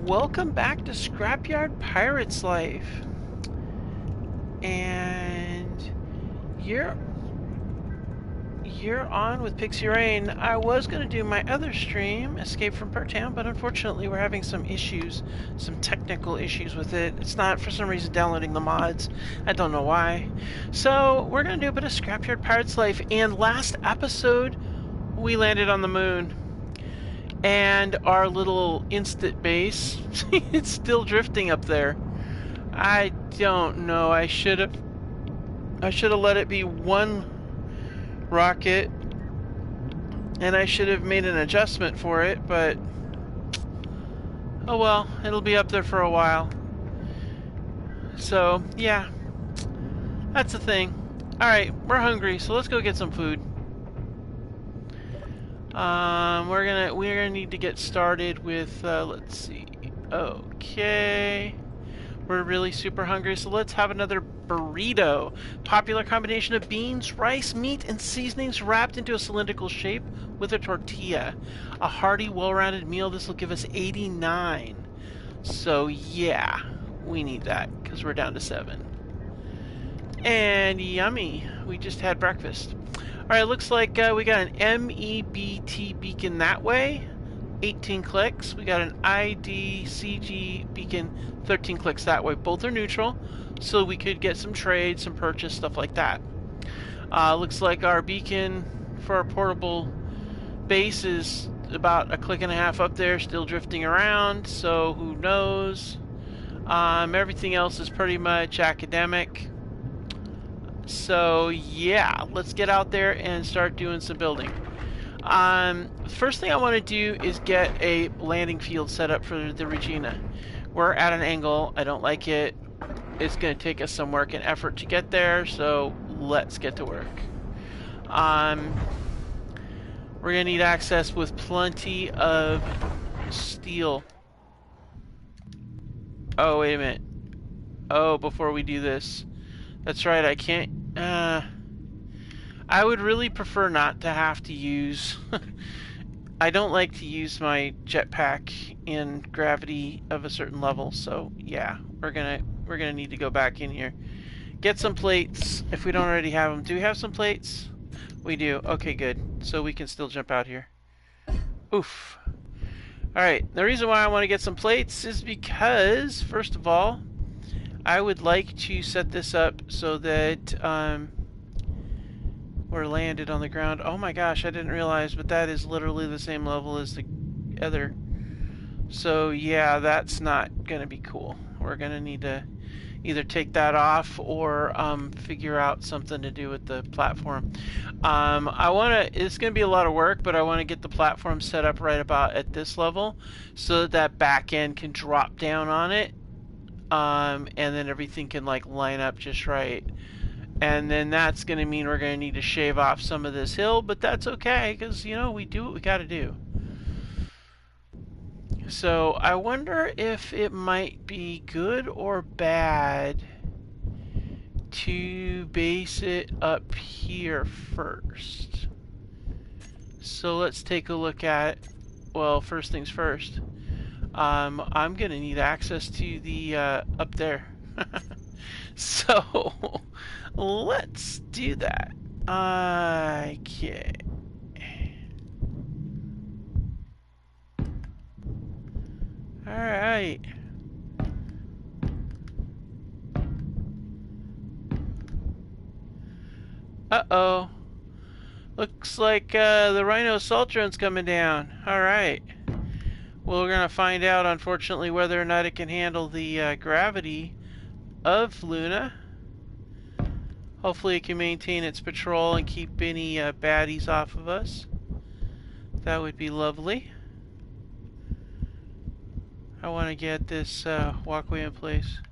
Welcome back to Scrapyard Pirate's Life. And you're on with Pixie Rain. I was going to do my other stream, Escape from Pert Town, but unfortunately we're having some issues, some technical issues with it. It's not, for some reason, downloading the mods. I don't know why. So we're going to do a bit of Scrapyard Pirate's Life, and last episode we landed on the moon. And our little instant base, it's still drifting up there. I don't know. I should have let it be one rocket, and I should have made an adjustment for it, but oh well, it'll be up there for a while. So, yeah. That's the thing. Alright, we're hungry, so let's go get some food. We're gonna need to get started with let's see. Okay. We're really super hungry, so let's have another burrito. Popular combination of beans, rice, meat, and seasonings wrapped into a cylindrical shape with a tortilla. A hearty, well-rounded meal. This will give us 89. So yeah, we need that because we're down to 7. And yummy. We just had breakfast. Alright, looks like we got an MEBT beacon that way, 18 clicks. We got an IDCG beacon, 13 clicks that way. Both are neutral, so we could get some trade, some purchase, stuff like that. Looks like our beacon for our portable base is about a click and a half up there, still drifting around, so who knows. Everything else is pretty much academic. So yeah, let's get out there and start doing some building. First thing I want to do is get a landing field set up for the Regina. We're at an angle. I don't like it. It's going to take us some work and effort to get there, so let's get to work. We're going to need access with plenty of steel. Oh, wait a minute. Oh, before we do this. That's right, I can't... I would really prefer not to have to use... I don't like to use my jetpack in gravity of a certain level, so yeah, we're gonna need to go back in here. Get some plates, if we don't already have them. Do we have some plates? We do. Okay, good. So we can still jump out here. Oof. Alright, the reason why I want to get some plates is because, first of all, I would like to set this up so that we're landed on the ground. Oh my gosh, I didn't realize, but that is literally the same level as the other. So yeah, that's not going to be cool. We're going to need to either take that off or figure out something to do with the platform. It's going to be a lot of work, but I want to get the platform set up right about at this level so that that back end can drop down on it. And then everything can like line up just right. And then that's going to mean we're going to need to shave off some of this hill, but that's okay because, you know, we do what we got to do. So I wonder if it might be good or bad to base it up here first. So let's take a look at, well, first things first. I'm going to need access to the up there. So let's do that. Okay. Alright. Uh-oh. Looks like the Rhino assault drone's coming down. Alright. Well, we're going to find out, unfortunately, whether or not it can handle the gravity of Luna. Hopefully it can maintain its patrol and keep any baddies off of us. That would be lovely. I want to get this walkway in place.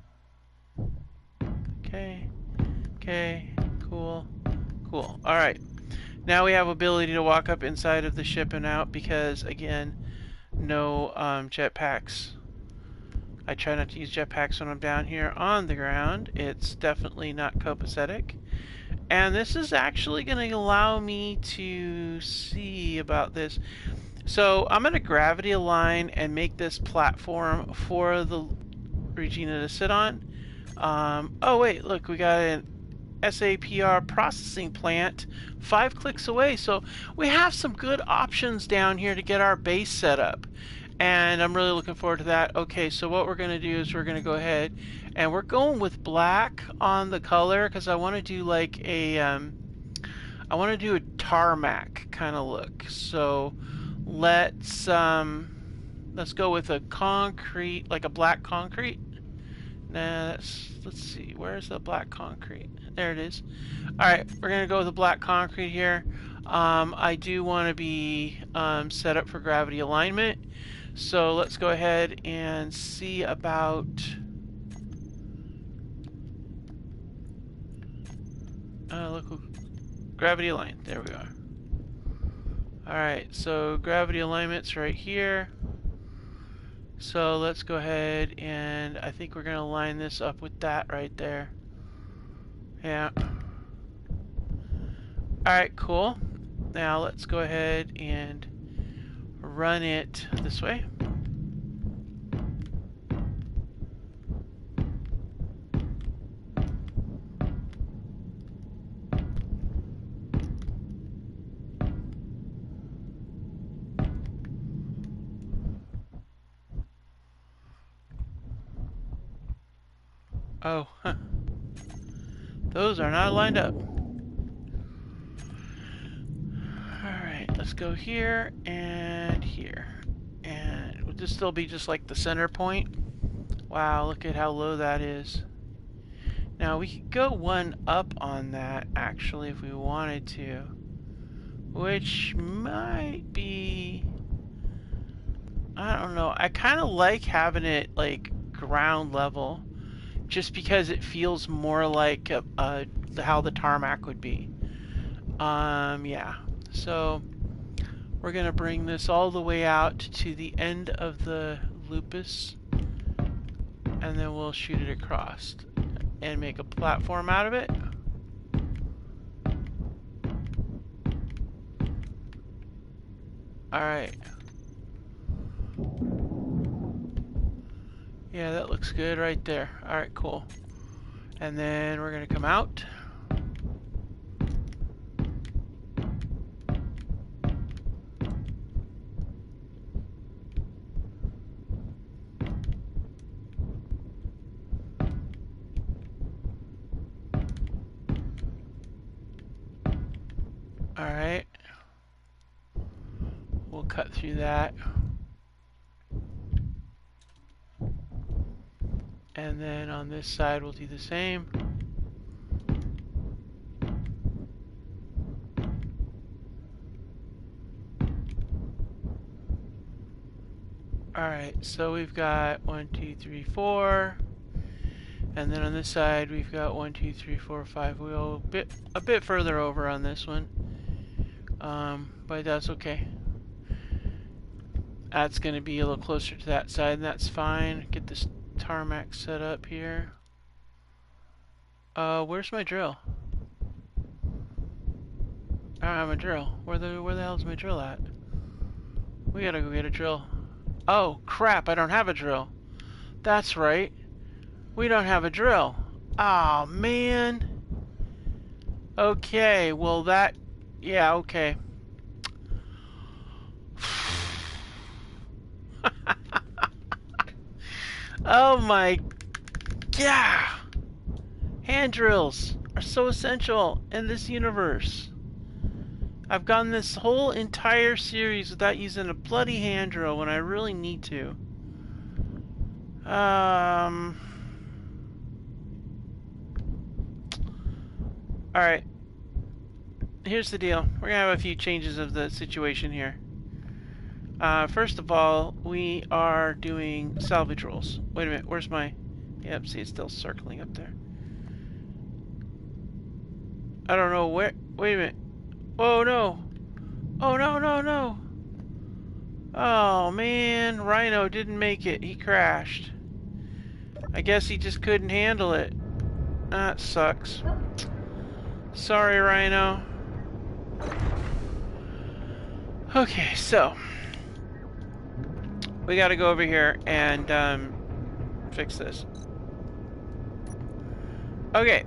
Okay. Okay. Cool. Cool. Alright. Now we have ability to walk up inside of the ship and out because, again, no jetpacks. I try not to use jetpacks when I'm down here on the ground. It's definitely not copacetic. And this is actually going to allow me to see about this. So I'm going to gravity align and make this platform for the Regina to sit on. Oh wait, look, we got an SAPR processing plant 5 clicks away. So we have some good options down here to get our base set up. And I'm really looking forward to that. Okay, so what we're going to do is we're going to go ahead and we're going with black on the color because I want to do like a I want to do a tarmac kind of look. So let's go with a concrete, like a black concrete. Nah, let's see, where's the black concrete? There it is. All right, we're gonna go with the black concrete here. I do want to be set up for gravity alignment, so let's go ahead and see about. Look, gravity aligned. There we are. All right, so gravity alignment's right here. So let's go ahead and I think we're gonna line this up with that right there. Yeah. Alright, cool. Now let's go ahead and run it this way. Oh, huh. Those are not lined up. Alright, let's go here and here. And would this still be just like the center point? Wow, look at how low that is. Now we could go one up on that actually if we wanted to. Which might be... I don't know. I kind of like having it like ground level. Just because it feels more like how the tarmac would be. Yeah. So we're gonna bring this all the way out to the end of the lupus, and then we'll shoot it across and make a platform out of it. All right. Yeah, that looks good right there. Alright, cool. And then we're going to come out. Alright. We'll cut through that. And then on this side we'll do the same. Alright, so we've got 1, 2, 3, 4. And then on this side we've got 1, 2, 3, 4, 5. We'll a bit further over on this one. But that's okay. That's going to be a little closer to that side, and that's fine. Get this tarmac set up here. Where's my drill? I don't have a drill. Where the hell's my drill at? We gotta go get a drill. Oh crap, I don't have a drill. That's right. We don't have a drill. Oh man. Okay, well that... Yeah, okay. Oh my... Yeah! Hand drills are so essential in this universe. I've gone this whole entire series without using a bloody hand drill when I really need to. Alright. Here's the deal. We're gonna have a few changes of the situation here. First of all, we are doing salvage rolls. Wait a minute, where's my... Yep, see, it's still circling up there. I don't know where... Wait a minute. Oh no! Oh no, no, no! Oh man, Rhino didn't make it. He crashed. I guess he just couldn't handle it. That sucks. Sorry, Rhino. Okay, so we got to go over here and fix this. Okay.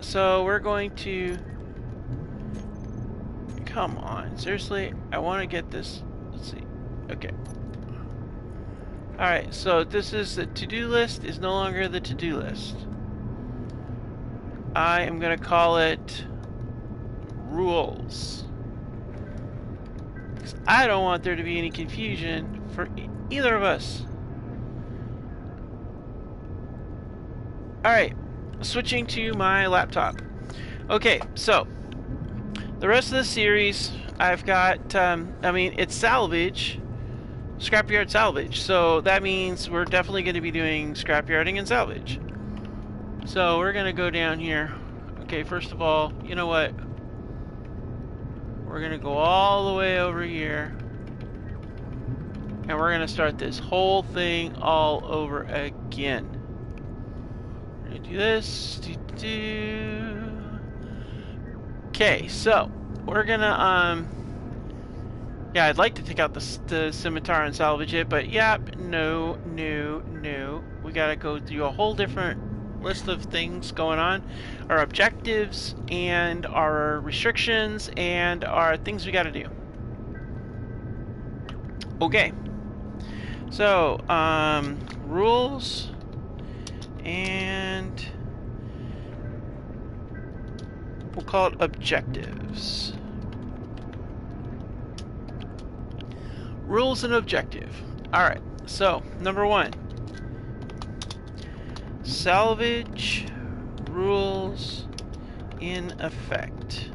So we're going to... Come on. Seriously? I want to get this... Let's see. Okay. Alright, so this is the to-do list is no longer the to-do list. I am going to call it rules. Because I don't want there to be any confusion for either of us. Alright, switching to my laptop. Okay, so the rest of the series I've got, I mean, it's salvage. Scrapyard salvage, so that means we're definitely going to be doing scrapyarding and salvage. So we're going to go down here. Okay, first of all, you know what? We're going to go all the way over here. And we're going to start this whole thing all over again. We're going to do this. Okay, so we're going to, yeah, I'd like to take out the scimitar and salvage it, but yeah, no. We gotta go through a whole different list of things going on. Our objectives, and our restrictions, and our things we gotta do. Okay. So, rules, and we'll call it objectives. Rules and objective. Alright, so number 1. Salvage rules in effect.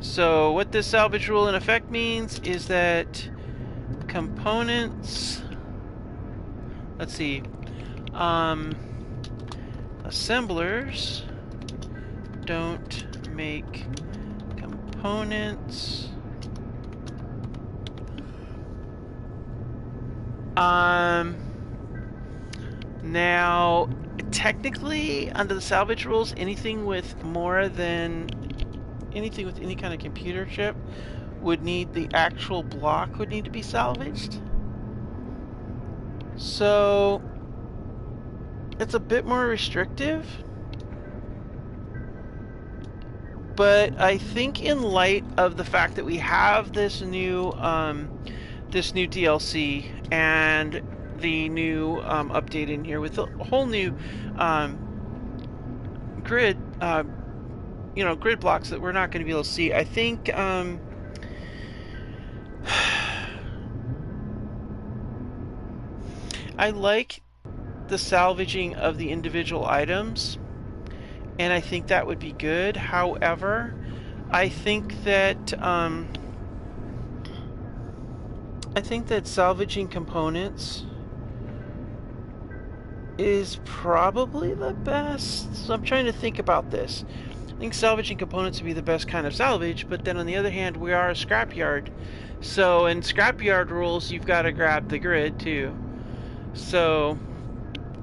So what this salvage rule in effect means is that components, let's see, assemblers don't make components. Now, technically, under the salvage rules, anything with any kind of computer chip would need the actual block would need to be salvaged. So, it's a bit more restrictive. But I think in light of the fact that we have this new DLC and the new update in here with a whole new grid, grid blocks that we're not going to be able to see. I think I like the salvaging of the individual items, and I think that would be good. However, I think that salvaging components is probably the best. So I'm trying to think about this. I think salvaging components would be the best kind of salvage, but then on the other hand, we are a scrapyard. So in scrapyard rules, you've got to grab the grid too. So,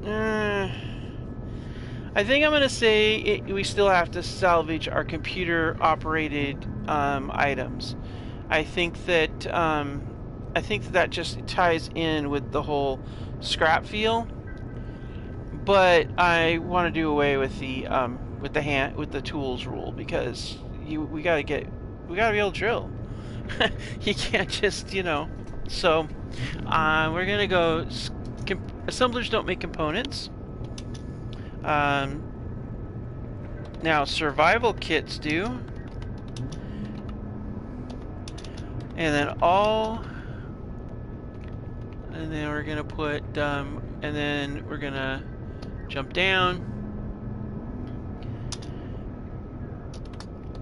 I think I'm going to say we still have to salvage our computer-operated items. I think that that just ties in with the whole scrap feel. But I want to do away with the tools rule, because we gotta be able to drill. You can't just, So we're gonna go. Assemblers don't make components. Now survival kits do, and then we're gonna put and then we're gonna jump down.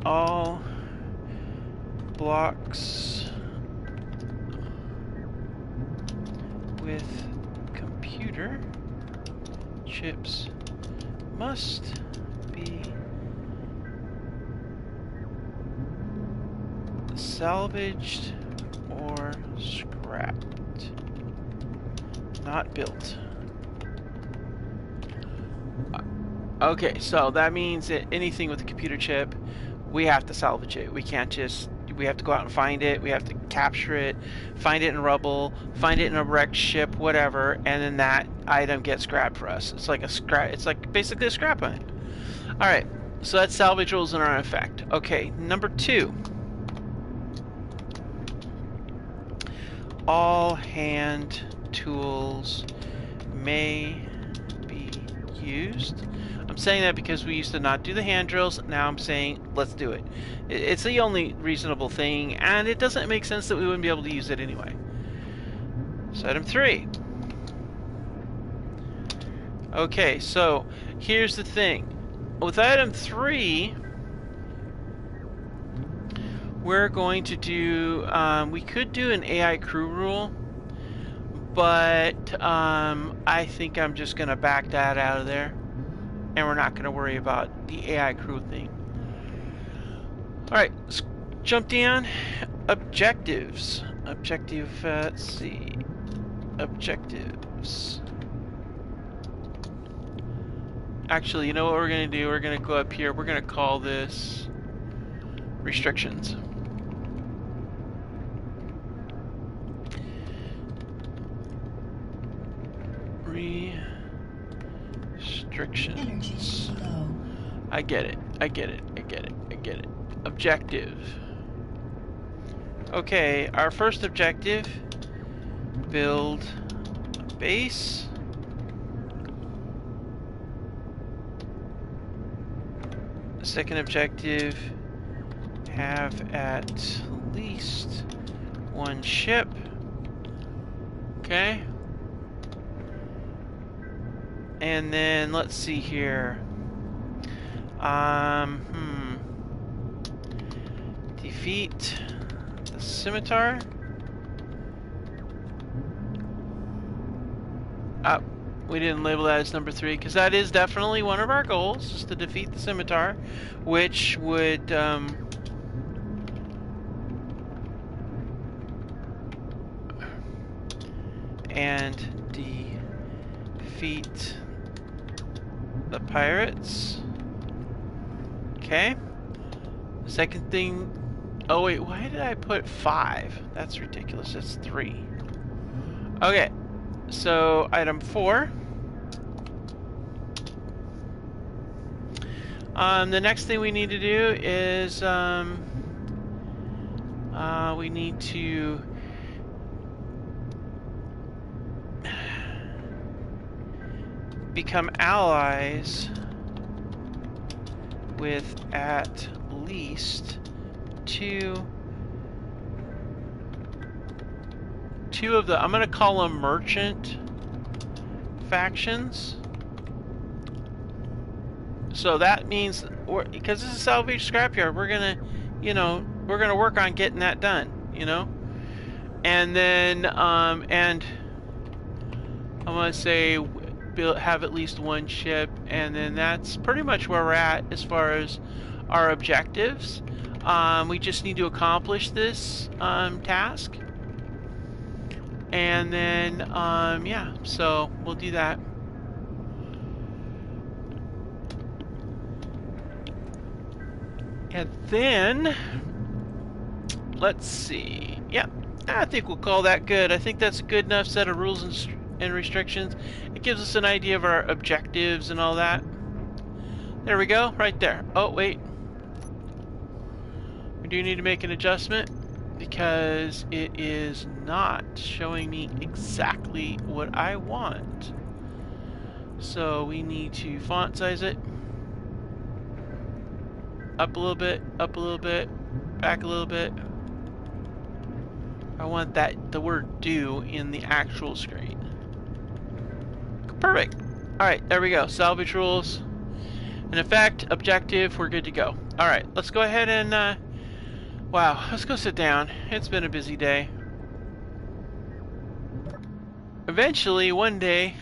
All blocks with computer chips must be salvaged or scrapped, not built. Okay, so that means that anything with a computer chip, we have to salvage it. We can't just we have to go out and find it. We have to capture it, find it in rubble, find it in a wrecked ship, whatever, and then that item gets grabbed for us. It's like a scrap. It's like basically a scrap hunt. All right, so that's salvage rules in our effect. Okay, number 2. All hand tools may be used. I'm saying that because we used to not do the hand drills. Now I'm saying let's do it. It's the only reasonable thing, and it doesn't make sense that we wouldn't be able to use it anyway. So item 3. Okay, so here's the thing. With item 3, we're going to do, we could do an AI crew rule, but I think I'm just going to back that out of there, and we're not going to worry about the AI crew thing. Alright, let's jump down. Objectives. Let's see. Objectives. Actually, you know what we're going to do? We're going to go up here. We're going to call this restrictions. Restrictions. I get it. Objective. Okay, our first objective, build a base. Second objective, have at least 1 ship. Okay. And then let's see here. Defeat the scimitar. We didn't label that as number 3 because that is definitely one of our goals, is to defeat the scimitar, which would and defeat the pirates. Okay. Second thing. Oh wait, why did I put 5? That's ridiculous. That's 3. Okay. So item 4. The next thing we need to do is we need to become allies with at least two of the, I'm going to call them merchant factions. So that means, because this is salvage scrapyard, we're going to, you know, we're going to work on getting that done, you know. And then, and I'm going to say have at least 1 ship, and then that's pretty much where we're at as far as our objectives. We just need to accomplish this task, and then yeah, so we'll do that. And then let's see, yeah, I think we'll call that good. I think that's a good enough set of rules and restrictions. It gives us an idea of our objectives and all that. There we go, right there. Oh wait, we do need to make an adjustment because it is not showing me exactly what I want. So we need to font size it up a little bit, up a little bit, back a little bit. I want that, the word do, in the actual screen. Perfect. Alright, there we go. Salvage rules. In effect, objective, we're good to go. Alright, let's go ahead and, wow, let's go sit down. It's been a busy day. Eventually, one day,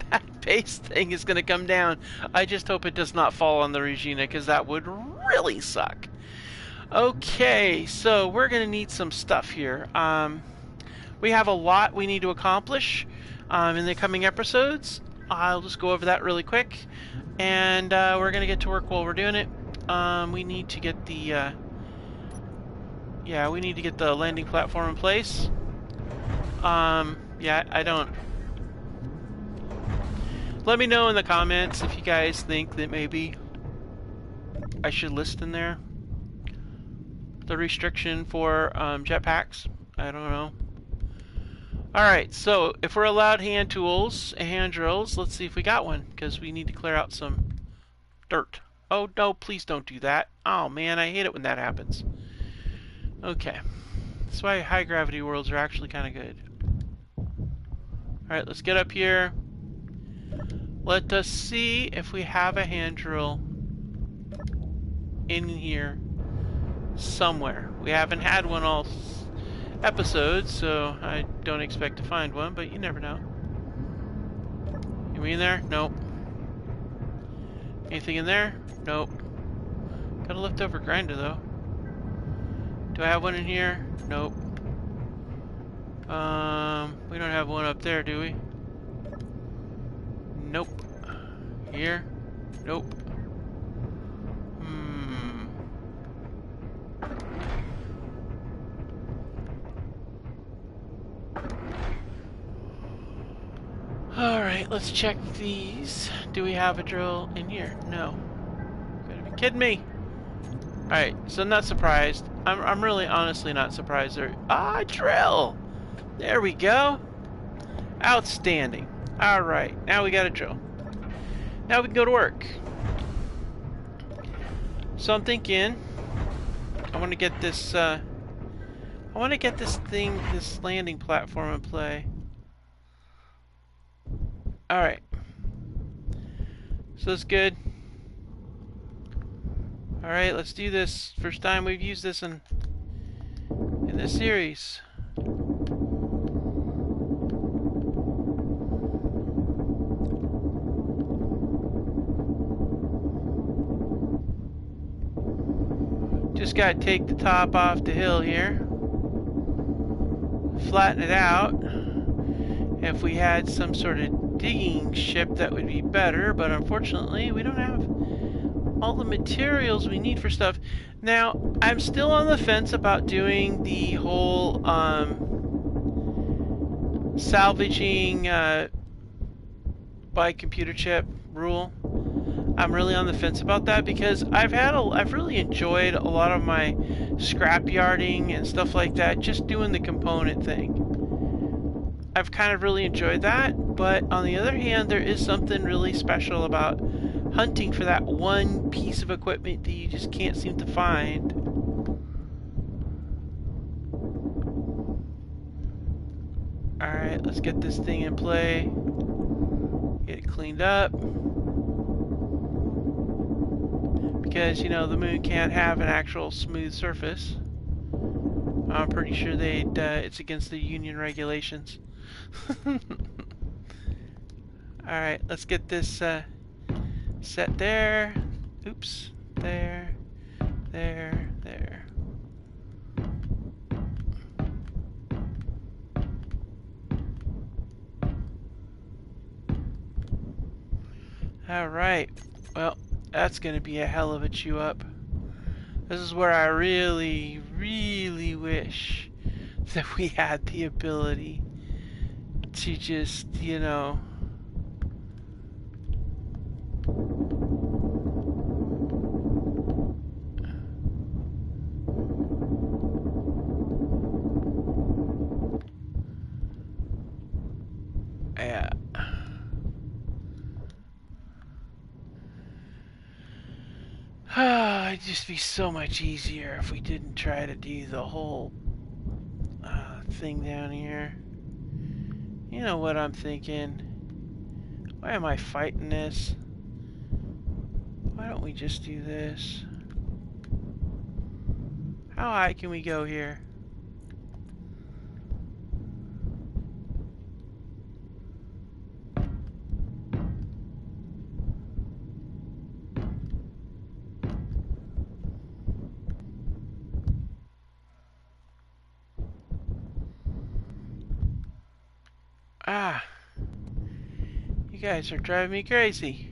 that base thing is going to come down. I just hope it does not fall on the Regina, because that would really suck. Okay, so we're going to need some stuff here. We have a lot we need to accomplish in the coming episodes. I'll just go over that really quick, and we're going to get to work while we're doing it. We need to get the Yeah, we need to get the landing platform in place. Yeah, I don't... Let me know in the comments if you guys think that maybe I should list in there the restriction for jetpacks. I don't know. Alright, so if we're allowed hand tools and hand drills, let's see if we got one, because we need to clear out some dirt. Oh no, please don't do that. Oh man, I hate it when that happens. Okay. That's why high gravity worlds are actually kind of good. Alright, let's get up here. Let us see if we have a hand drill in here somewhere. We haven't had one all episodes, so I don't expect to find one, but you never know. You in there? Nope. Anything in there? Nope. Got a leftover grinder though. Do I have one in here? Nope. We don't have one up there, do we? Nope. Here? Nope. Alright, let's check these. Do we have a drill in here? No. You gotta be kidding me. Alright, so I'm not surprised. I'm really honestly not surprised there. Ah, drill! There we go. Outstanding. Alright, now we got a drill. Now we can go to work. So I'm thinking I want to get this this landing platform in play. Alright. So that's good. Alright, let's do this. First time we've used this in this series. Just gotta take the top off the hill here. Flatten it out. If we had some sort of digging ship, that would be better, but unfortunately we don't have all the materials we need for stuff. Now, I'm still on the fence about doing the whole salvaging by computer chip rule. I'm really on the fence about that because I've really enjoyed a lot of my scrapyarding and stuff like that, just doing the component thing. I've kind of really enjoyed that, but on the other hand, there is something really special about hunting for that one piece of equipment that you just can't seem to find. Alright, let's get this thing in play. Get it cleaned up. Because, you know, the moon can't have an actual smooth surface. I'm pretty sure it's against the union regulations. Alright, let's get this set there. Oops. There. There. There. Alright. Well, that's going to be a hell of a chew up. This is where I really, really wish that we had the ability to just, you know, yeah. It'd just be so much easier if we didn't try to do the whole thing down here. You know what I'm thinking? Why am I fighting this? Why don't we just do this? How high can we go here? Ah, you guys are driving me crazy.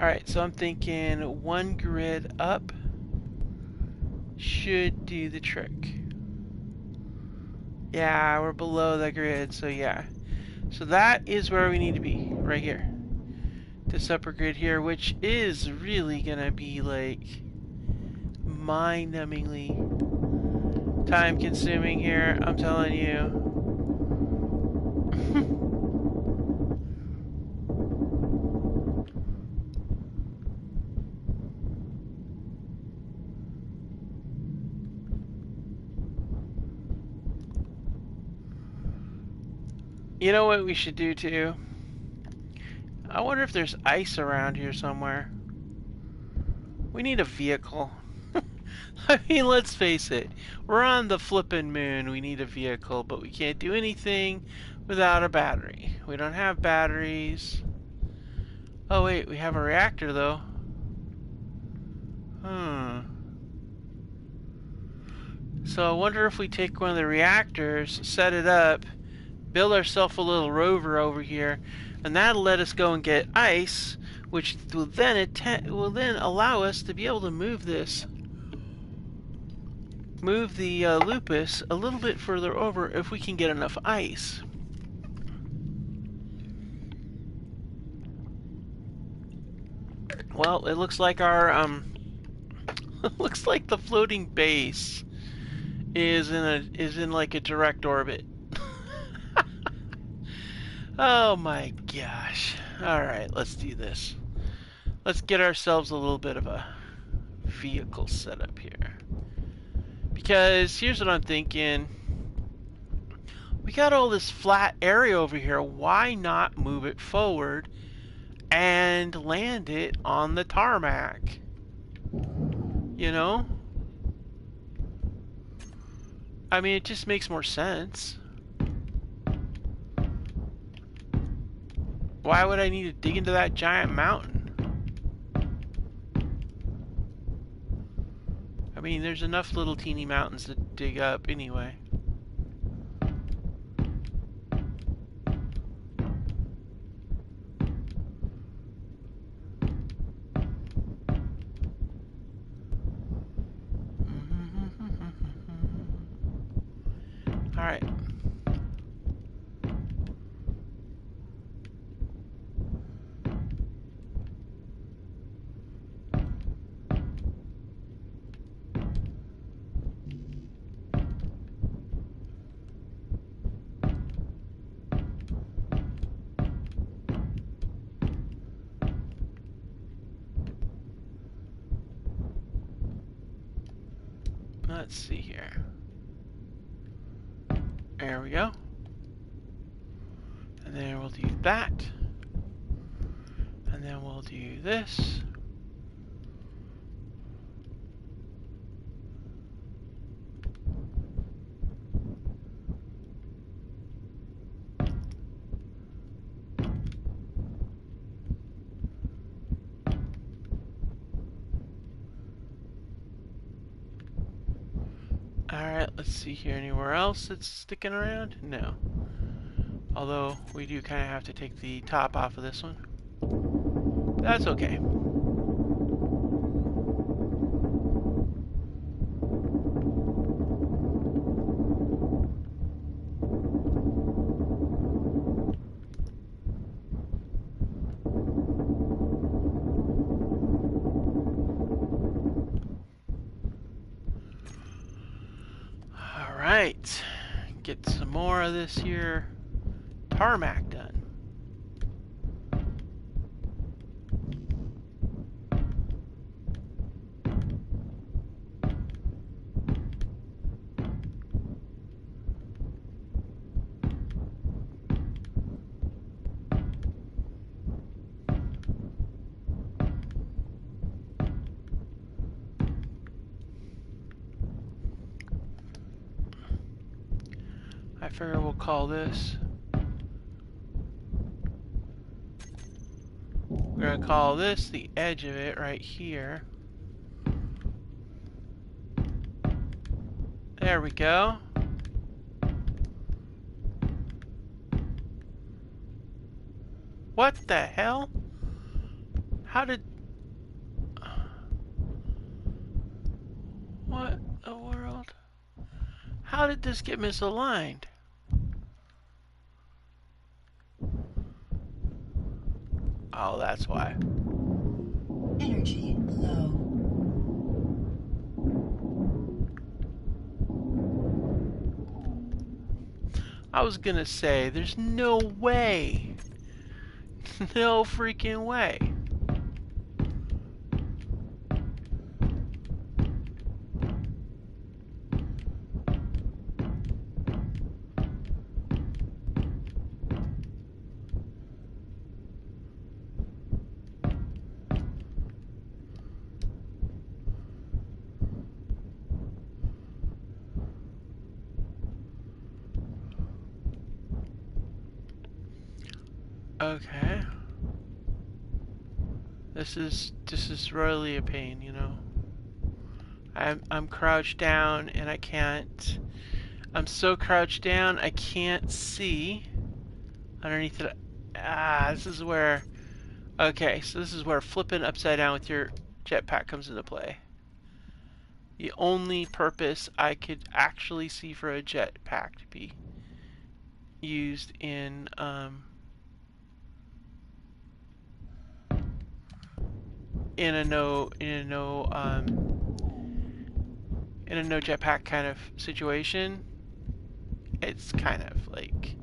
Alright, so I'm thinking one grid up should do the trick. Yeah, we're below the grid, so yeah. So that is where we need to be, right here. This upper grid here, which is really gonna be like mind-numbingly time-consuming here, I'm telling you. You know what we should do too? I wonder if there's ice around here somewhere. We need a vehicle. I mean, let's face it. We're on the flippin' moon. We need a vehicle, but we can't do anything without a battery. We don't have batteries. Oh wait, we have a reactor though. So I wonder if we take one of the reactors, set it up, build ourselves a little rover over here, and that'll let us go and get ice, which will then allow us to be able to move this. Move the lupus a little bit further over if we can get enough ice. Well, it looks like our it looks like the floating base is in like a direct orbit. Oh my gosh. All right, let's do this. Let's get ourselves a little bit of a vehicle set up here. Because here's what I'm thinking. We got all this flat area over here. Why not move it forward and land it on the tarmac? You know? I mean, it just makes more sense. Why would I need to dig into that giant mountain? I mean, there's enough little teeny mountains to dig up anyway. All right. Let's see here. There we go. And then we'll do that. And then we'll do this. Alright, let's see here. Anywhere else that's sticking around? No. Although, we do kind of have to take the top off of this one. But that's okay. Alright. Get some more of this here tarmac done. I figure we'll call this. We're gonna call this the edge of it right here. There we go. What the hell? How did What the world? How did this get misaligned? Oh, that's why. Energy low. I was gonna say, there's no way. No freaking way. Okay. This is royally a pain, you know. I'm crouched down and I can't. I'm so crouched down I can't see underneath it. Ah, this is where. Okay, so this is where flipping upside down with your jetpack comes into play. The only purpose I could actually see for a jetpack to be used in a no jetpack kind of situation. It's kind of like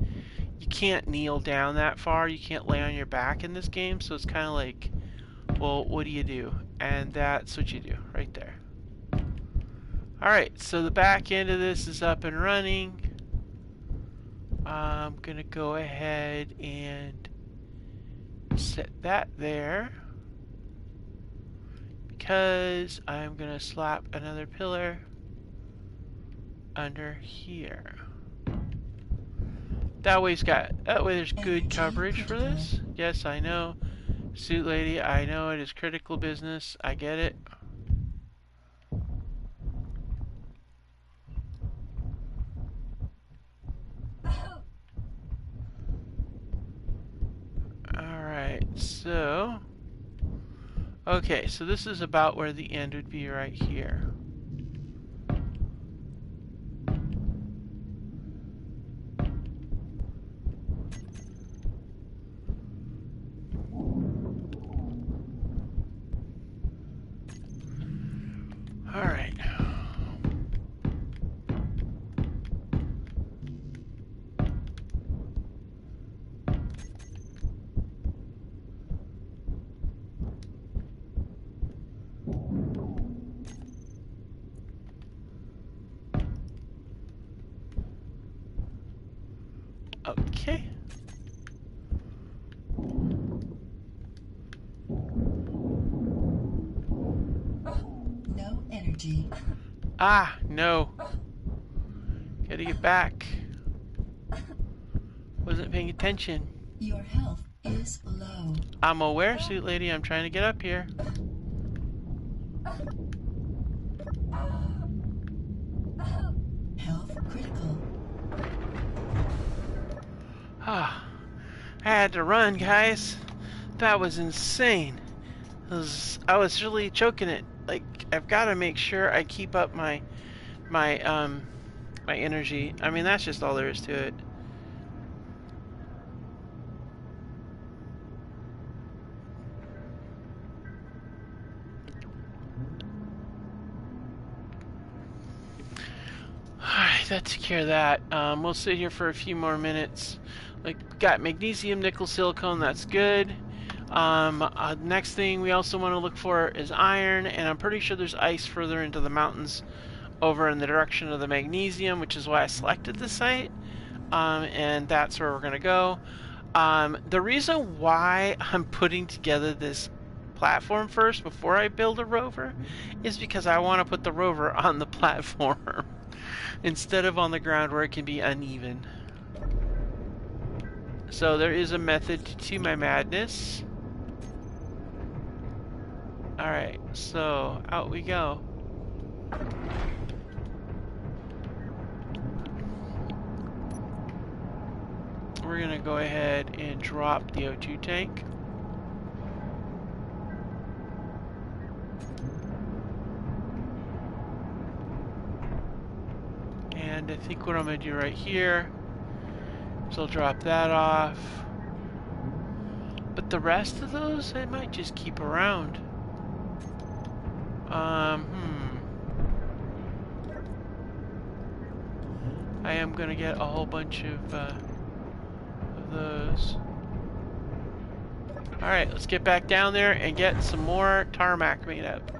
you can't kneel down that far. You can't lay on your back in this game, so it's kind of like, well, what do you do? And that's what you do right there. Alright, so the back end of this is up and running. I'm gonna go ahead and set that there because I'm gonna slap another pillar under here. That way there's good coverage for this. Yes, I know. Suit lady, I know it is critical business. I get it. Alright, so okay, so this is about where the end would be right here. Alright. Okay. No energy. Ah, no. Gotta get back. Wasn't paying attention. Your health is low. I'm aware, suit lady. I'm trying to get up here. Health critical. Ah, I had to run, guys. That was insane. I was really choking it. Like, I've got to make sure I keep up my energy. I mean, that's just all there is to it. Alright, that took care of that. We'll sit here for a few more minutes. Like, got magnesium, nickel, silicone, that's good. Next thing we also want to look for is iron, and I'm pretty sure there's ice further into the mountains over in the direction of the magnesium, which is why I selected this site. And that's where we're going to go. The reason why I'm putting together this platform first before I build a rover is because I want to put the rover on the platform instead of on the ground where it can be uneven. So there is a method to my madness. Alright, so out we go. We're gonna go ahead and drop the O2 tank. And I think what I'm going to do right here is I'll drop that off. But the rest of those, I might just keep around. I am going to get a whole bunch of those. Alright, let's get back down there and get some more tarmac made up.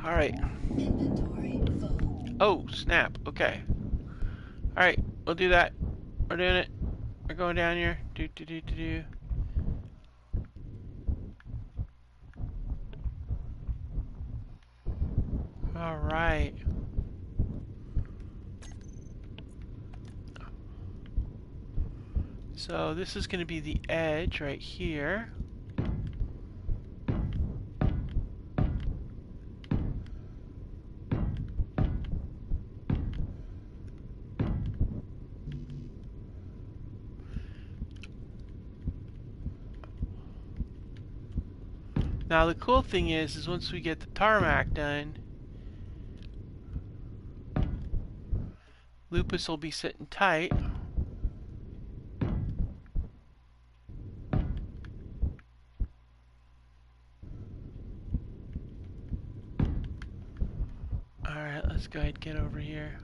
Alright. Inventory full. Oh, snap. Okay. Alright, we'll do that. We're doing it. We're going down here. Do. Alright. So this is going to be the edge right here. Now the cool thing is once we get the tarmac done, Lupus will be sitting tight. Alright, let's go ahead and get over here.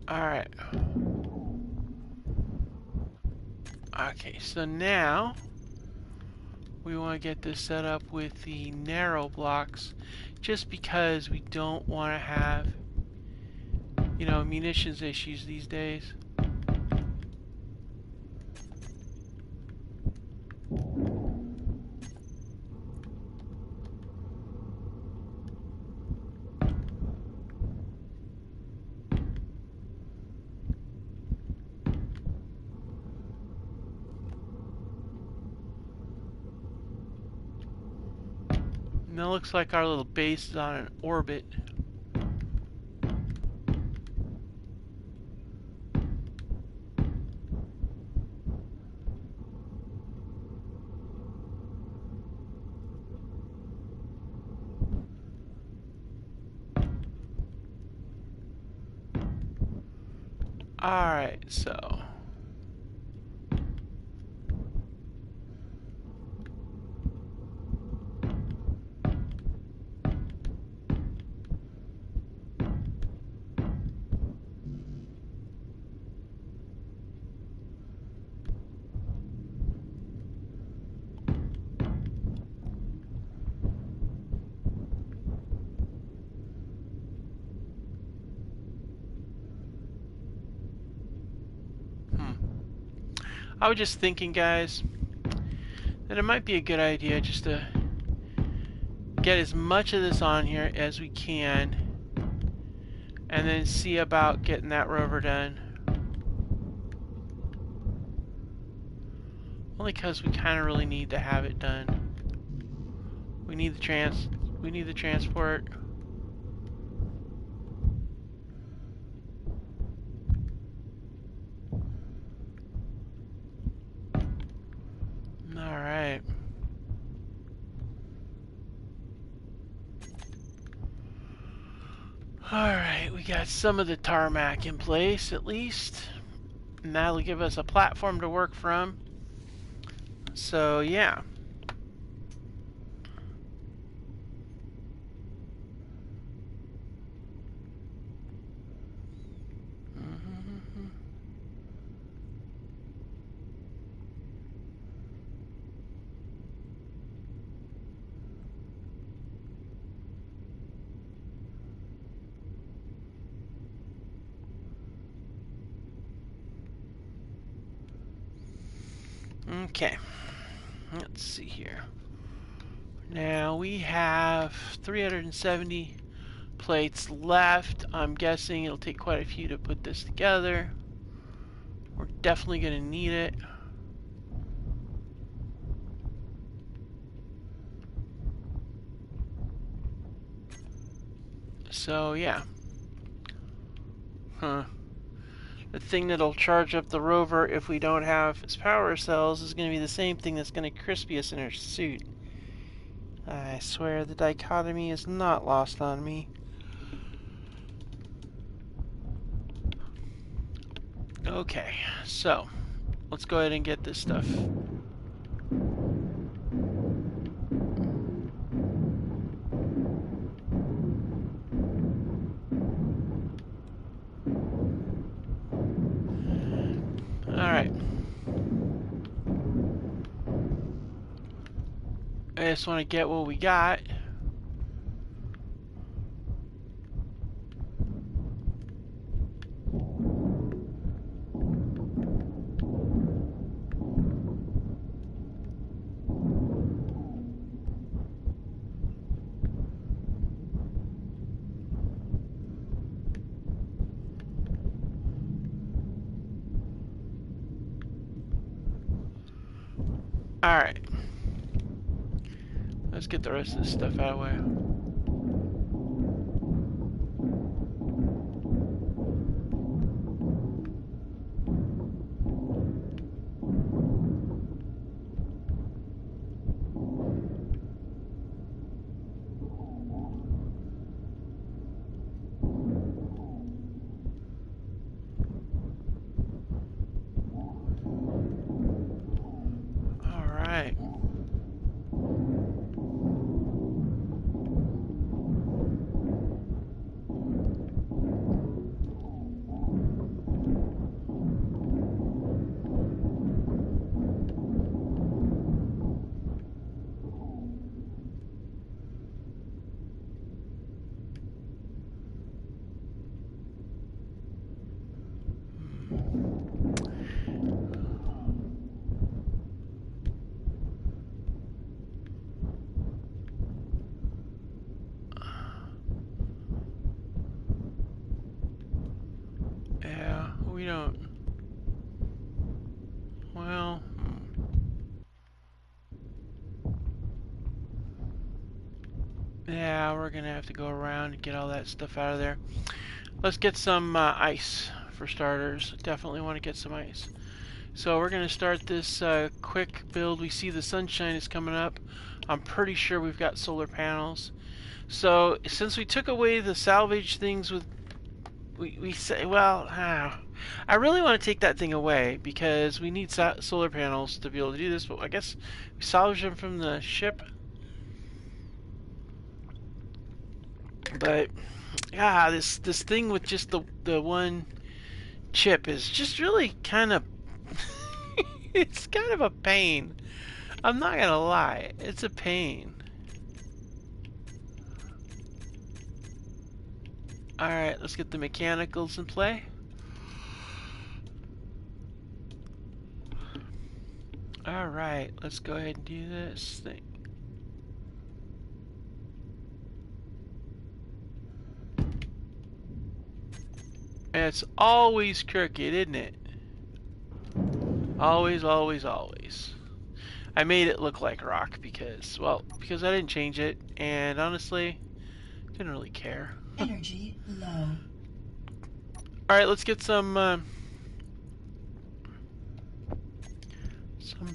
Alright. Okay, so now we want to get this set up with the narrow blocks just because we don't want to have, you know, munitions issues these days. And that looks like our little base is on an orbit. Alright, so I was just thinking, guys, that it might be a good idea just to get as much of this on here as we can and then see about getting that rover done. Only because we kind of really need to have it done. We need the transport. Alright. Alright, we got some of the tarmac in place at least. And that'll give us a platform to work from. So, yeah. Okay, let's see here. Now we have 370 plates left. I'm guessing it'll take quite a few to put this together. We're definitely going to need it. So, yeah. Huh. The thing that'll charge up the rover if we don't have its power cells is going to be the same thing that's going to crispy us in our suit. I swear the dichotomy is not lost on me. Okay, so let's go ahead and get this stuff. Alright. I just want to get what we got. Alright. Let's get the rest of this stuff out of the way. Alright. Yeah, we don't. Well. Yeah, we're gonna have to go around and get all that stuff out of there. Let's get some ice for starters. Definitely want to get some ice. So we're gonna start this quick build. We see the sunshine is coming up. I'm pretty sure we've got solar panels. So since we took away the salvage things with, we say, well, I really want to take that thing away because we need solar panels to be able to do this. But I guess we salvage them from the ship. But yeah, this thing with just the one chip is just really kind of it's kind of a pain. I'm not gonna lie, it's a pain. Alright, let's get the mechanicals in play. Alright, let's go ahead and do this thing. It's always crooked, isn't it? Always, always, always. I made it look like rock because, well, because I didn't change it, and honestly, didn't really care. Energy low. Alright, let's get some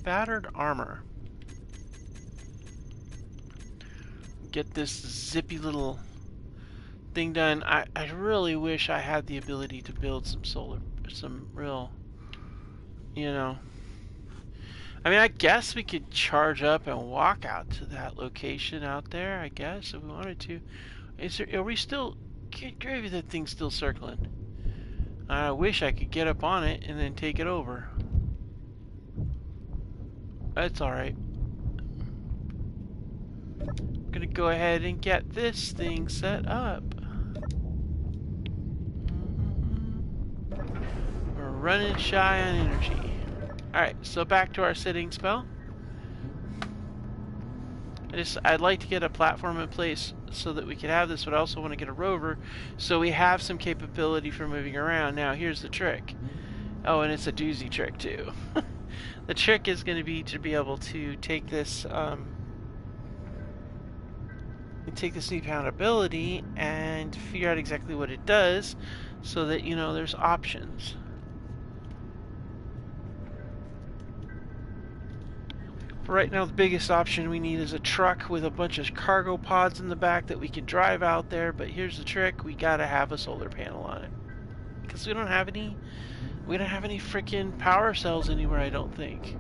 battered armor. Get this zippy little thing done. I really wish I had the ability to build some real, you know. I mean, I guess we could charge up and walk out to that location out there, I guess, if we wanted to. Are we still, good gravy, that thing's still circling. I wish I could get up on it and then take it over. That's alright. I'm gonna go ahead and get this thing set up. We're running shy on energy. Alright, so back to our sitting spell. I'd like to get a platform in place so that we could have this, but I also want to get a rover so we have some capability for moving around. Now, here's the trick. Oh, and it's a doozy trick, too. The trick is going to be able to take this, newfound ability and and figure out exactly what it does so that, you know, there's options. For right now, the biggest option we need is a truck with a bunch of cargo pods in the back that we can drive out there, but here's the trick, we gotta have a solar panel on it. Because we don't have any freaking power cells anywhere, I don't think.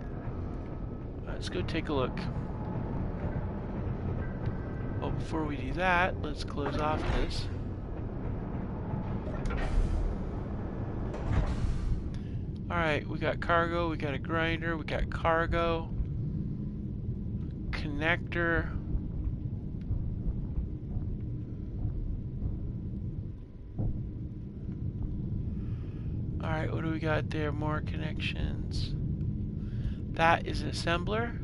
Let's go take a look. Well, before we do that, let's close off this. Alright, we got cargo, we got a grinder, we got cargo, connector. Alright, what do we got there? More connections. That is an assembler.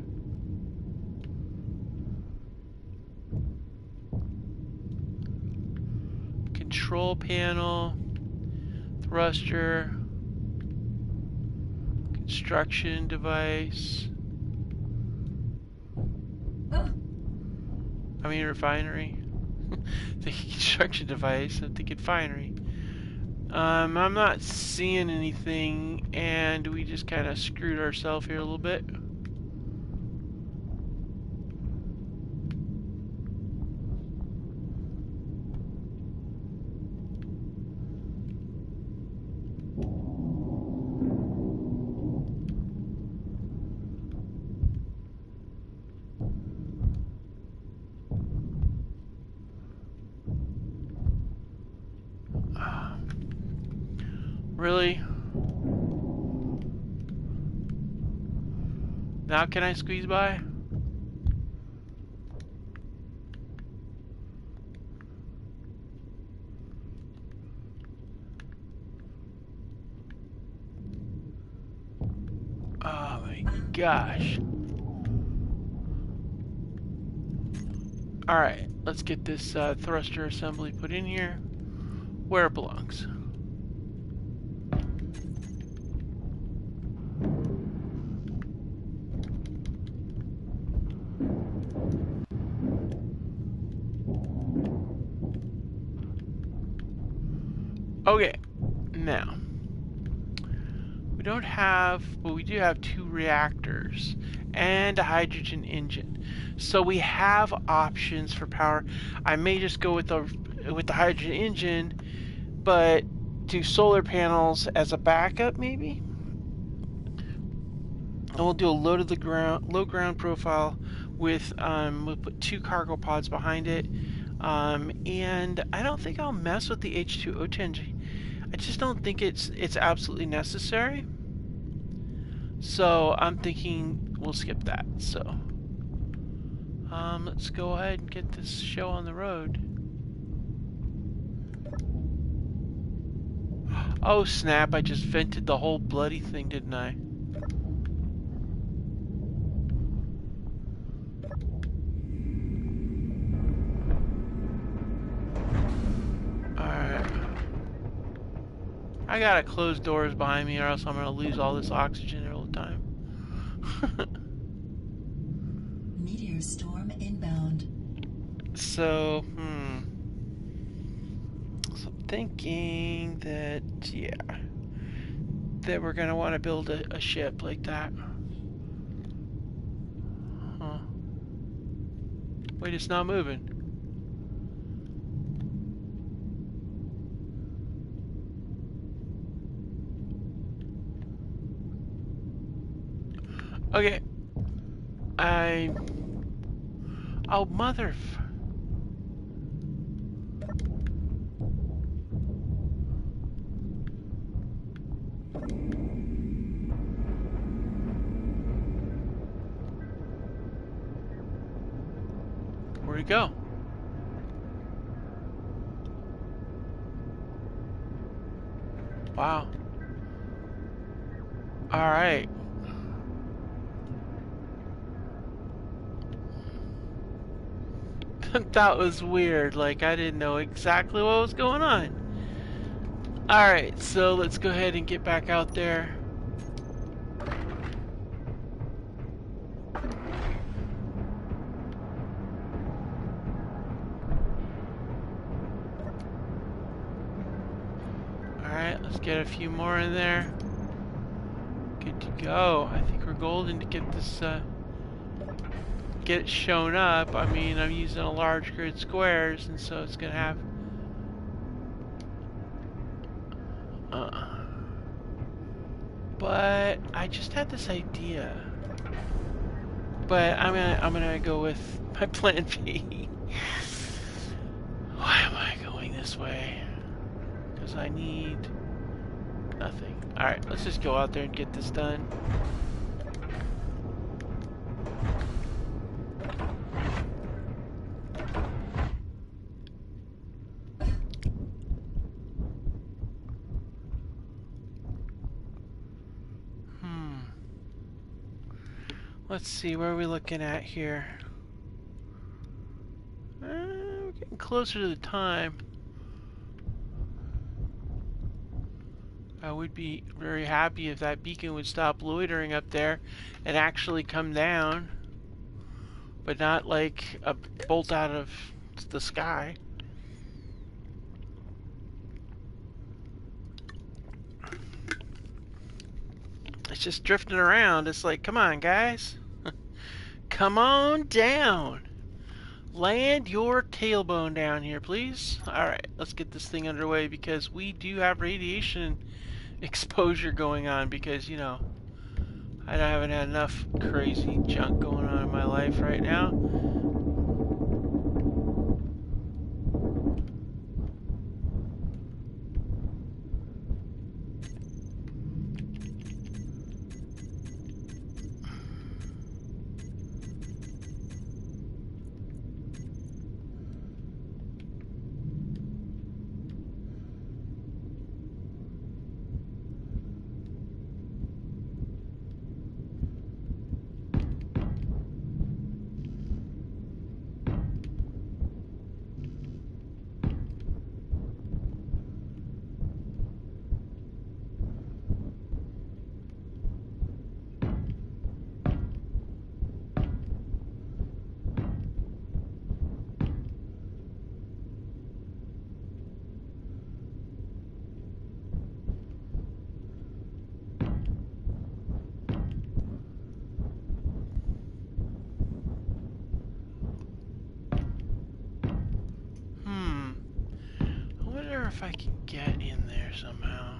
Control panel, thruster, construction device. I mean refinery. The construction device, I'm thinking refinery. I'm not seeing anything, and we just kind of screwed ourselves here a little bit. Really? Now can I squeeze by? Oh my gosh. Alright, let's get this thruster assembly put in here where it belongs. Okay, now we don't have, well, we do have 2 reactors and a hydrogen engine, so we have options for power. I may just go with the hydrogen engine, but do solar panels as a backup, maybe. And we'll do a low ground profile with we'll put 2 cargo pods behind it. And I don't think I'll mess with the H2O change. I just don't think it's absolutely necessary. So I'm thinking we'll skip that. So let's go ahead and get this show on the road. Oh snap, I just vented the whole bloody thing, didn't I? I gotta close doors behind me or else I'm gonna lose all this oxygen all the time. Meteor storm inbound. So, So I'm thinking that, yeah, that we're gonna want to build a ship like that. Huh. Wait, it's not moving. Okay. Oh, mother... Where'd it go? Wow. Alright. That was weird. Like, I didn't know exactly what was going on. Alright, so let's go ahead and get back out there. Let's get a few more in there. Good to go. I think we're golden to get this, get it shown up. I mean, I'm using a large grid squares, and so it's gonna have. But I just had this idea. But I'm gonna go with my plan B. Why am I going this way? Because I need nothing. Alright, let's just go out there and get this done. Let's see, where are we looking at here? We're getting closer to the time. I would be very happy if that beacon would stop loitering up there and actually come down, but not like a bolt out of the sky. It's just drifting around. It's like, come on, guys. Come on down. Land your tailbone down here, please. Alright, let's get this thing underway because we do have radiation exposure going on because, you know, I haven't had enough crazy junk going on in my life right now. If I can get in there somehow.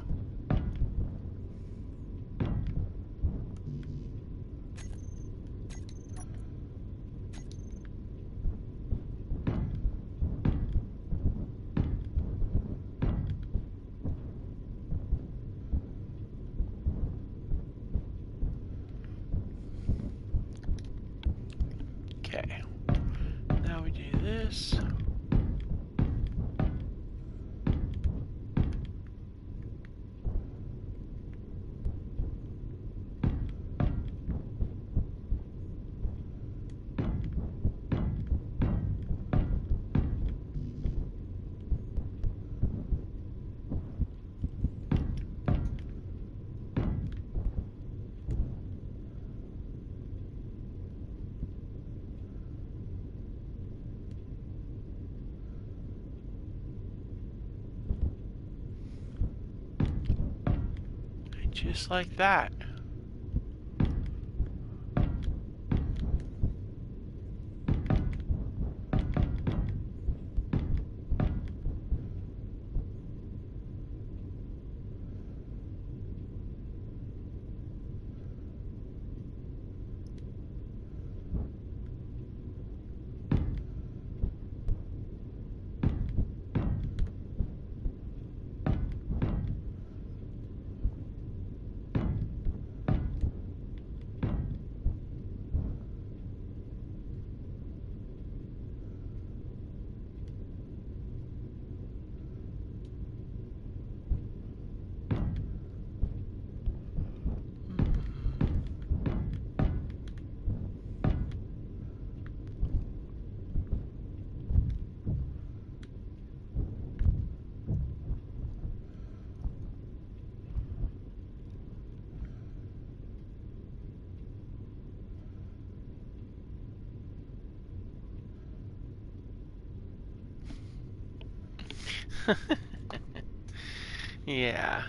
Okay. Now we do this. Just like that. Yeah.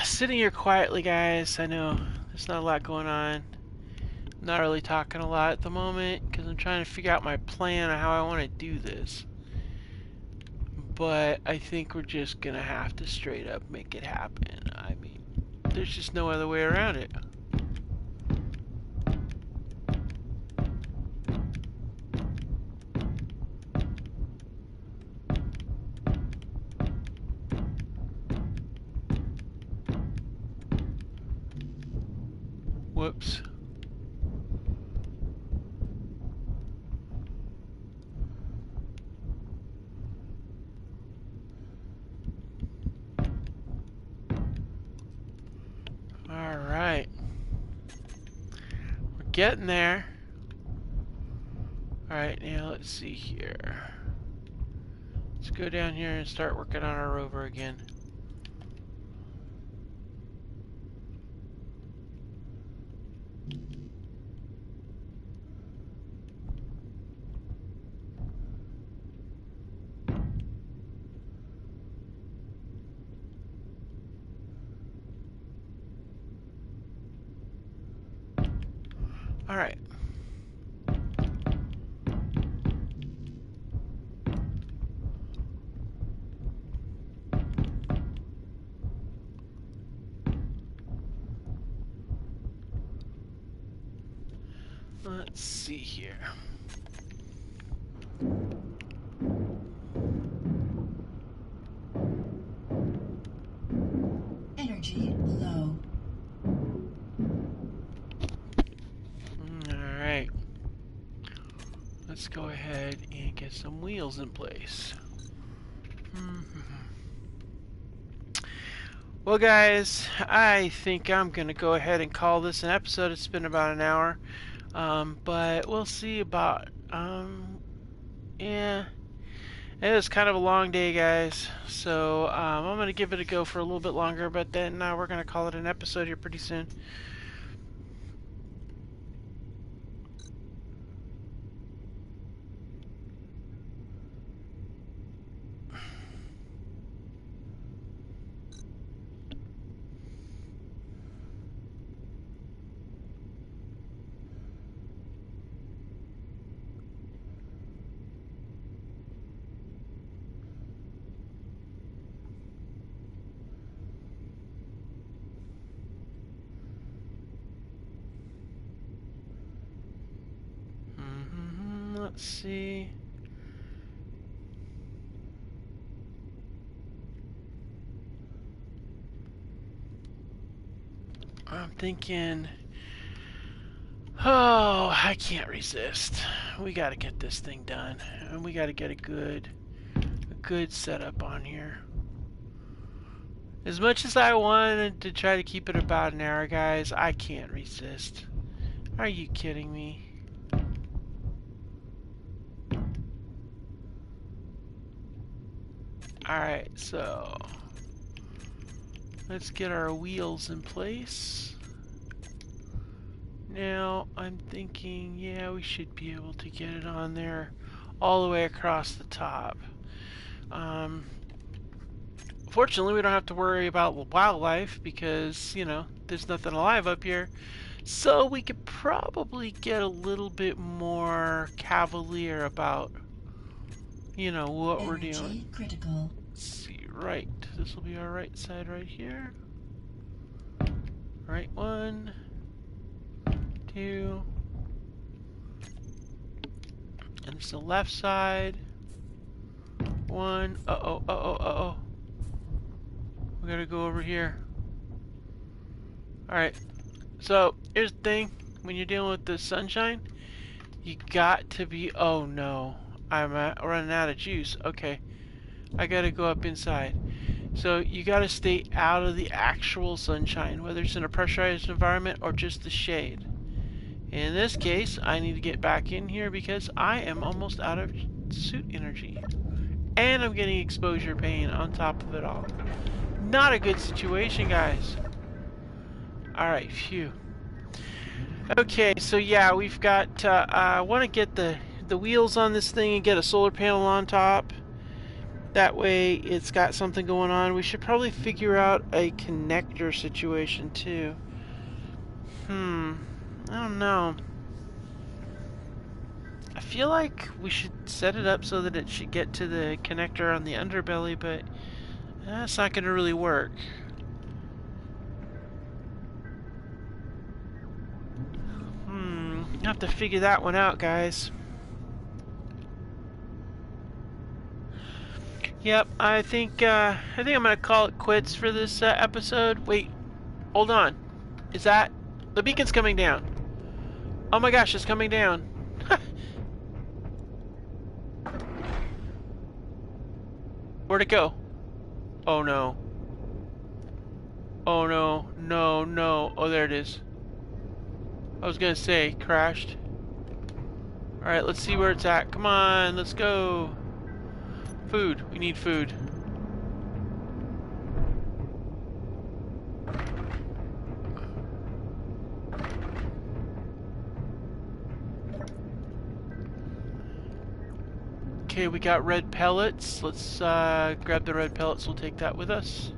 Sitting here quietly, guys. I know there's not a lot going on. Not really talking a lot at the moment because I'm trying to figure out my plan on how I want to do this. But I think we're just gonna have to straight up make it happen. I mean, there's just no other way around it. Whoops. Alright. We're getting there. Alright, now let's see here. Let's go down here and start working on our rover again. Alright. Let's see here. Energy low. Alright. Let's go ahead and get some wheels in place. Well, guys, I think I'm going to go ahead and call this an episode. It's been about an hour. But we'll see about, yeah. It was kind of a long day, guys. So, I'm going to give it a go for a little bit longer, but then we're going to call it an episode here pretty soon. Let's see. I'm thinking, oh, I can't resist. We got to get this thing done, and we got to get a good setup on here. As much as I wanted to try to keep it about an hour, guys, I can't resist. Are you kidding me? Alright, so let's get our wheels in place. Now, I'm thinking, yeah, we should be able to get it on there all the way across the top. Fortunately, we don't have to worry about wildlife because, you know, there's nothing alive up here. So we could probably get a little bit more cavalier about, you know, what we're doing. Critical. Let's see, right. This will be our right side right here. Right, 1, 2. And it's the left side. 1. Uh-oh. We gotta go over here. Alright. So, here's the thing. When you're dealing with the sunshine, you got to be... Oh, no. I'm running out of juice. Okay. I gotta go up inside. So, you gotta stay out of the actual sunshine, whether it's in a pressurized environment or just the shade. In this case, I need to get back in here because I am almost out of suit energy. And I'm getting exposure pain on top of it all. Not a good situation, guys. Alright, phew. Okay, so yeah, we've got, I want to get the wheels on this thing and get a solar panel on top. That way it's got something going on. We should probably figure out a connector situation too. I don't know. I feel like we should set it up so that it should get to the connector on the underbelly, but that's not going to really work. Have to figure that one out, guys. Yep, I think I'm gonna call it quits for this episode. Wait, hold on. Is that the beacon's coming down? Oh my gosh, it's coming down. Where'd it go? Oh no. Oh no, no, no. Oh, there it is. I was gonna say, crashed. Alright, let's see where it's at. Come on, let's go. Food. We need food. Okay, we got red pellets. Let's grab the red pellets. We'll take that with us.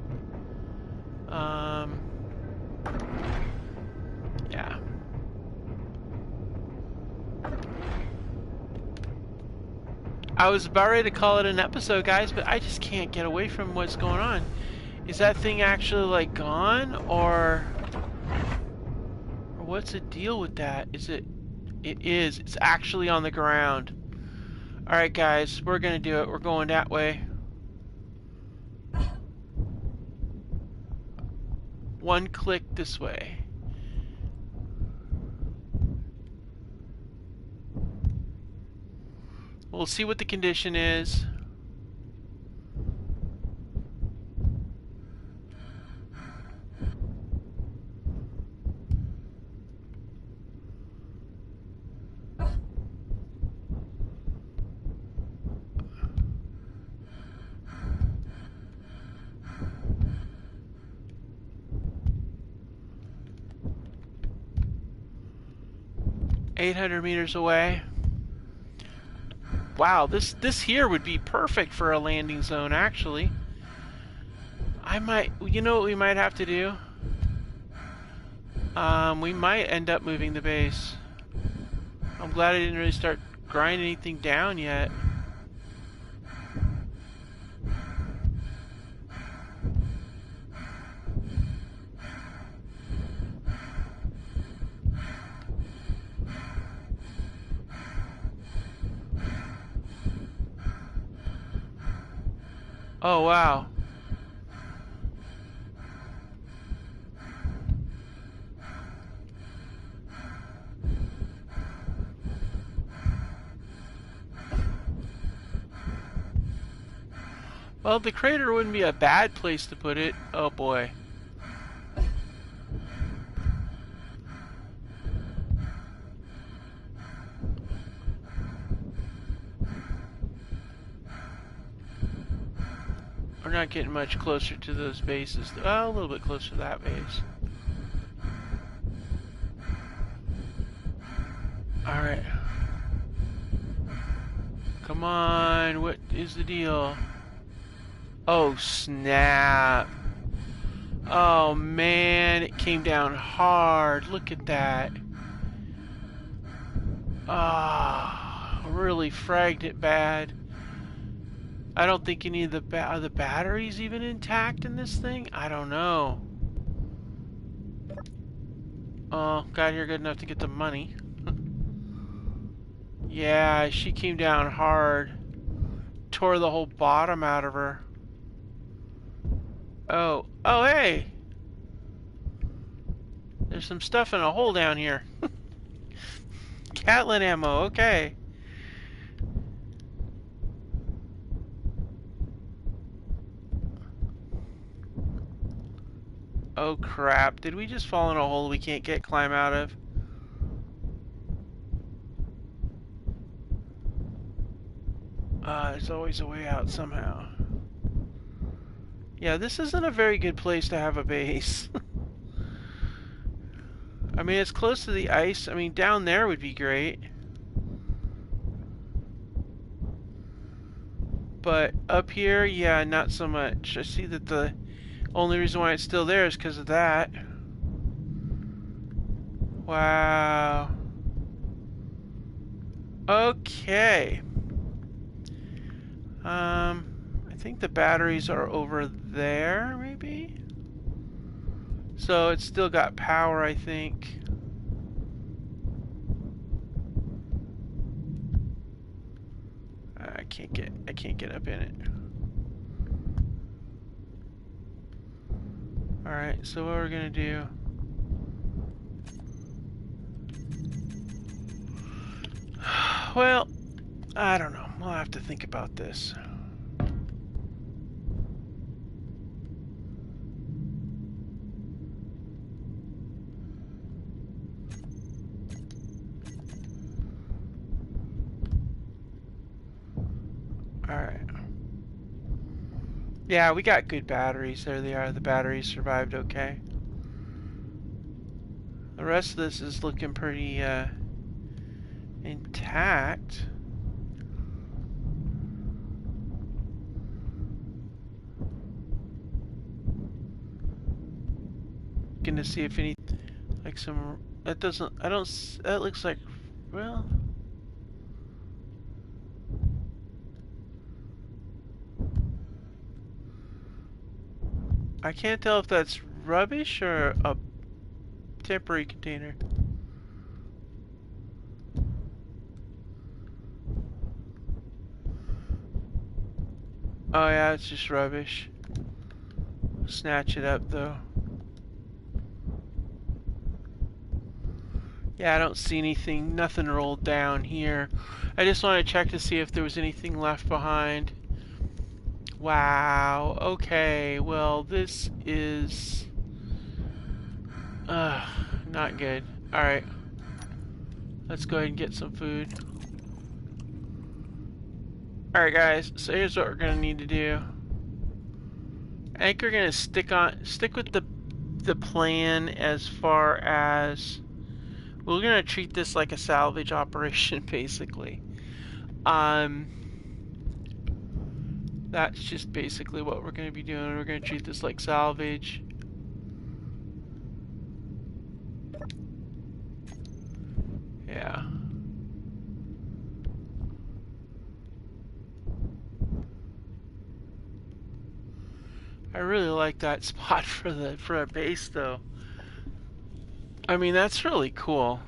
Yeah. I was about ready to call it an episode, guys, but I just can't get away from what's going on. Is that thing actually, like, gone? Or what's the deal with that? Is it... It is. It's actually on the ground. Alright, guys. We're gonna do it. We're going that way. One click this way. We'll see what the condition is. $800 away. Wow, this here would be perfect for a landing zone, actually. You know what we might have to do? We might end up moving the base. I'm glad I didn't really start grinding anything down yet. Oh, wow. Well, the crater wouldn't be a bad place to put it. Oh, boy. We're not getting much closer to those bases. Well, a little bit closer to that base. Alright. Come on, what is the deal? Oh, snap. Oh, man, it came down hard. Look at that. Ah, really fragged it bad. I don't think any of the are the batteries even intact in this thing? I don't know. Oh, got here good enough to get the money. Yeah, she came down hard. Tore the whole bottom out of her. Oh, hey! There's some stuff in a hole down here. Catlin ammo, okay. Oh crap, did we just fall in a hole we can't climb out of? There's always a way out somehow. Yeah, this isn't a very good place to have a base. I mean, it's close to the ice. I mean, down there would be great. But up here, yeah, not so much. I see that the only reason why it's still there is because of that. Wow. Okay. I think the batteries are over there, maybe? So it's still got power, I think. I can't get up in it. Alright, so what we're gonna do, well, I don't know. We'll have to think about this. Alright. Yeah, we got good batteries. There they are. The batteries survived okay. The rest of this is looking pretty intact. Looking to see if any, like some, that doesn't, I don't, that looks like, well, I can't tell if that's rubbish or a temporary container. Oh yeah, it's just rubbish. Snatch it up though. Yeah, I don't see anything, nothing rolled down here. I just want to check to see if there was anything left behind. Wow, okay, well this is not good. Alright. Let's go ahead and get some food. Alright guys, so here's what we're gonna need to do. I think we're gonna stick with the plan as far as we're gonna treat this like a salvage operation basically. That's just basically what we're gonna be doing. We're gonna treat this like salvage. Yeah. I really like that spot for a base though. I mean, that's really cool.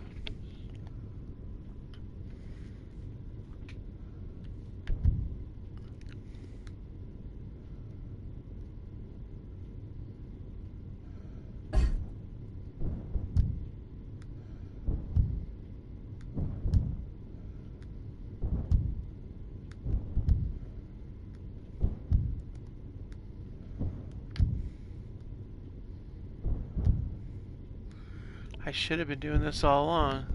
I should have been doing this all along.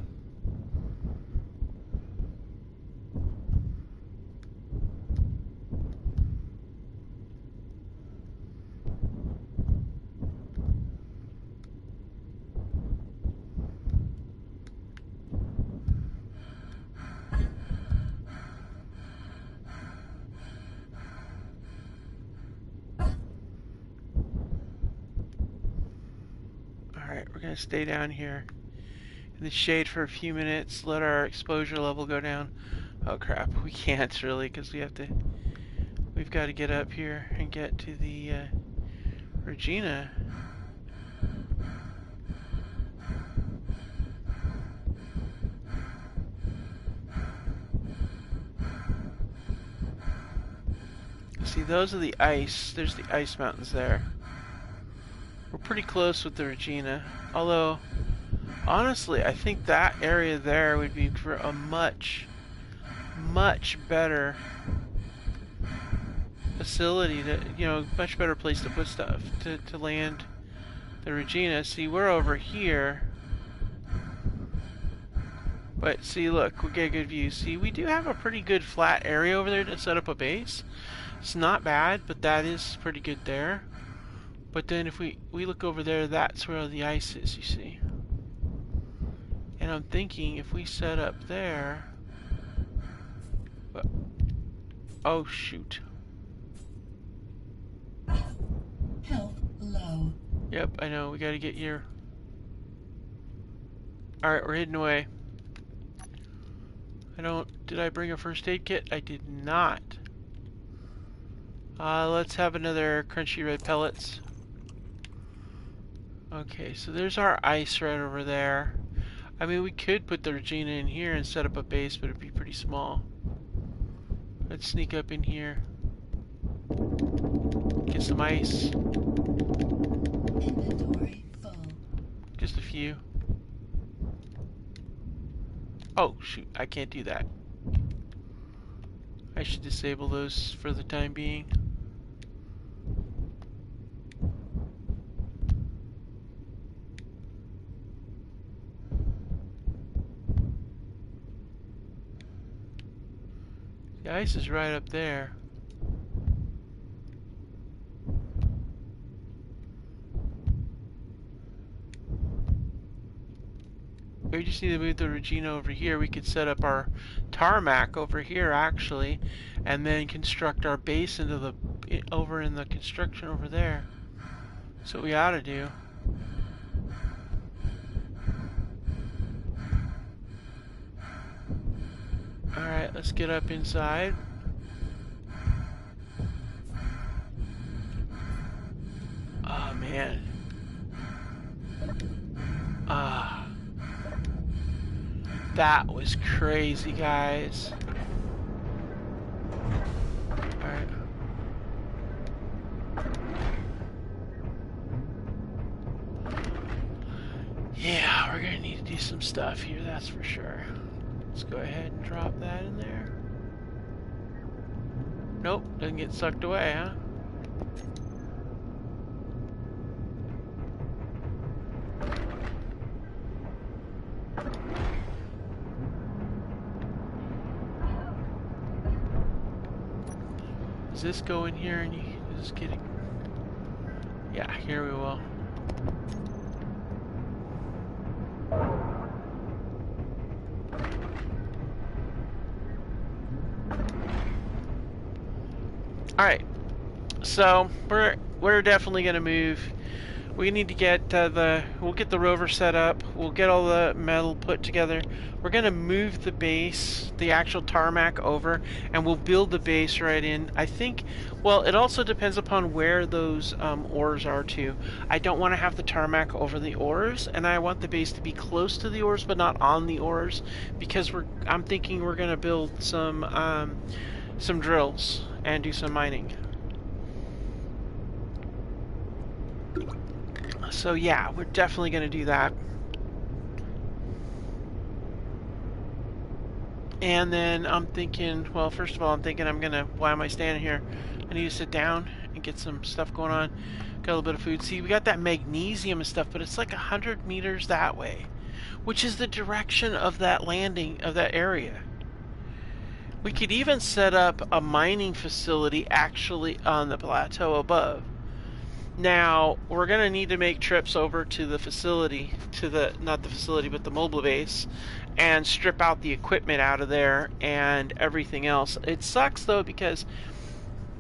Alright, we're gonna stay down here in the shade for a few minutes, let our exposure level go down. Oh crap, we can't really because we've got to get up here and get to the Regina. See, those are the ice. There's the ice mountains there. We're pretty close with the Regina. Although, honestly, I think that area there would be for a much better facility to, you know, much better place to put stuff, to land the Regina. See, we're over here. But see, look, we get a good view. See, we do have a pretty good flat area over there to set up a base. It's not bad, but that is pretty good there. But then if we look over there, that's where the ice is, you see. And I'm thinking if we set up there... Oh, shoot. Yep, I know. We gotta get here. Alright, we're heading away. Did I bring a first aid kit? I did not. Let's have another crunchy red pellets. Okay, so there's our ice right over there. I mean, we could put the Regina in here and set up a base, but it'd be pretty small. Let's sneak up in here. Get some ice. Inventory full. Just a few. Oh, shoot, I can't do that. I should disable those for the time being. The ice is right up there. We just need to move the Regina over here. We could set up our tarmac over here, actually, and then construct our base into the over in the construction over there. That's what we ought to do. All right, let's get up inside. Oh man. That was crazy, guys. Alright. Yeah, we're gonna need to do some stuff here, that's for sure. Let's go ahead and drop that in there. Nope, doesn't get sucked away, huh? Does this go in here and you just get it? Yeah, here we will. Alright, so we're definitely gonna move. We need to get we'll get the rover set up. We'll get all the metal put together. We're gonna move the base, the actual tarmac over, and we'll build the base right in. I think, well, it also depends upon where those ores are too. I don't want to have the tarmac over the ores, and I want the base to be close to the ores but not on the ores, because I'm thinking we're gonna build some drills and do some mining. So yeah, we're definitely going to do that. And then I'm thinking, well, first of all, I'm thinking why am I standing here? I need to sit down and get some stuff going on. Got a little bit of food. See, we got that magnesium and stuff, but it's like 100 meters that way, which is the direction of that landing, of that area. We could even set up a mining facility actually on the plateau above. Now, we're going to need to make trips over to the facility, not the facility, but the mobile base, and strip out the equipment out of there and everything else. It sucks, though, because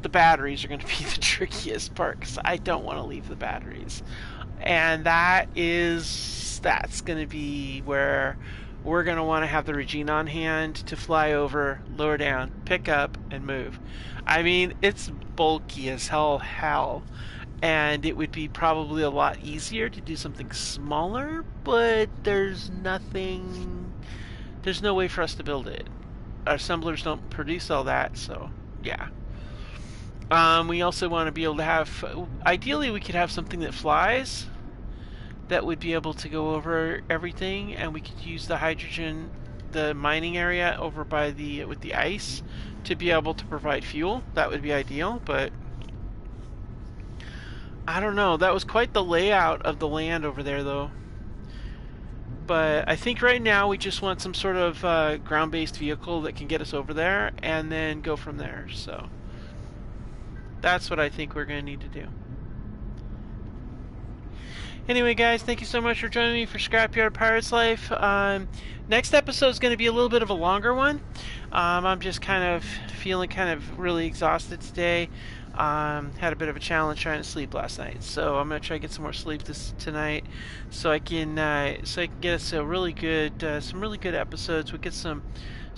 the batteries are going to be the trickiest part, because I don't want to leave the batteries. And that's going to be where we're going to want to have the Regina on hand to fly over, lower down, pick up, and move. I mean, it's bulky as hell. And it would be probably a lot easier to do something smaller, but there's no way for us to build it. Our assemblers don't produce all that, so yeah. We also want to be able to have, ideally we could have something that flies, that would be able to go over everything, and we could use the hydrogen, the mining area over by with the ice to be able to provide fuel. That would be ideal, but I don't know. That was quite the layout of the land over there, though. But I think right now we just want some sort of ground-based vehicle that can get us over there, and then go from there. So that's what I think we're going to need to do. Anyway, guys, thank you so much for joining me for Scrapyard Pirate's Life. Next episode is going to be a little bit of a longer one. I'm just kind of feeling kind of really exhausted today. Had a bit of a challenge trying to sleep last night, so I'm going to try to get some more sleep tonight, so I can get us a really good some really good episodes. We get some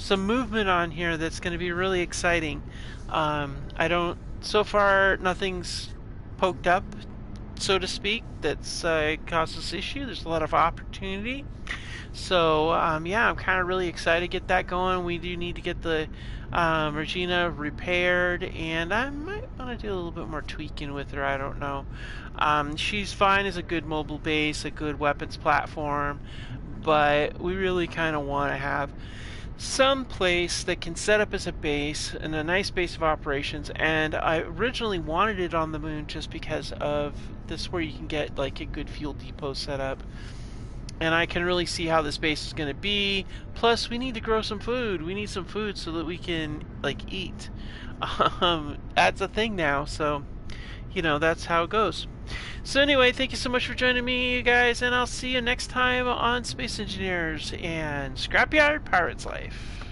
movement on here that's going to be really exciting. I don't so far nothing's poked up, so to speak, that's caused this issue. There's a lot of opportunity. So, yeah, I'm kind of really excited to get that going. We do need to get the Regina repaired, and I might want to do a little bit more tweaking with her. I don't know. She's fine as a good mobile base, a good weapons platform, but we really kind of want to have some place that can set up as a base and a nice base of operations. And I originally wanted it on the moon just because of this, where you can get like a good fuel depot set up, and I can really see how this base is going to be. Plus we need to grow some food. We need some food so that we can like eat. That's a thing now, so you know, that's how it goes. So anyway, thank you so much for joining me, you guys, and I'll see you next time on Space Engineers and Scrapyard Pirate's Life.